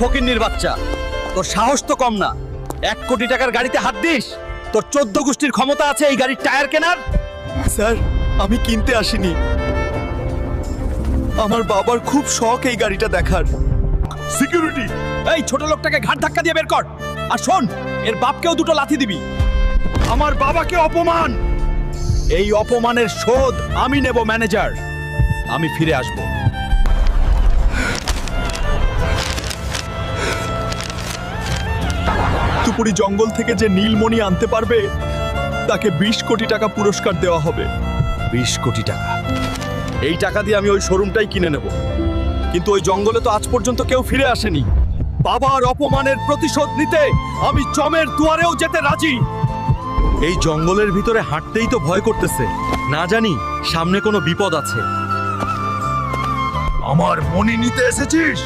ফকিন্নির বাচ্চা, তোর সাহস তো কম না। 1 কোটি টাকার গাড়িতে হাত দিস? তোর 14 গোষ্ঠীর ক্ষমতা আছে এই গাড়ির টায়ার কেনার? স্যার, আমি কিনতে আসিনি। আমার বাবার খুব শখ এই গাড়িটা দেখার। সিকিউরিটি, এই ছোট লোকটাকে ঘাট ধাক্কা দিয়ে বের কর। আর শোন, এর বাপকেও দুটো লাথি দিবি। আমার বাবাকে অপমান, এই অপমানের শোধ আমি নেব ম্যানেজার। আমি ফিরে আসব। তুপুরি জঙ্গল থেকে যে নীলমণি আনতে পারবে তাকে 20 কোটি টাকা পুরস্কার দেওয়া হবে। 20 কোটি টাকা? এই টাকা দিয়ে আমি ওই শোরুমটাই কিনে নেব। কিন্তু ওই জঙ্গলে তো আজ পর্যন্ত কেউ ফিরে আসেনি। বাবার অপমানের প্রতিশোধ নিতে আমি জমের দুয়ারেও যেতে রাজি। এই জঙ্গলের ভিতরে হাঁটতেই তো ভয় করতেছে, না জানি সামনে কোনো বিপদ আছে। আমার মণি নিতে এসেছিস?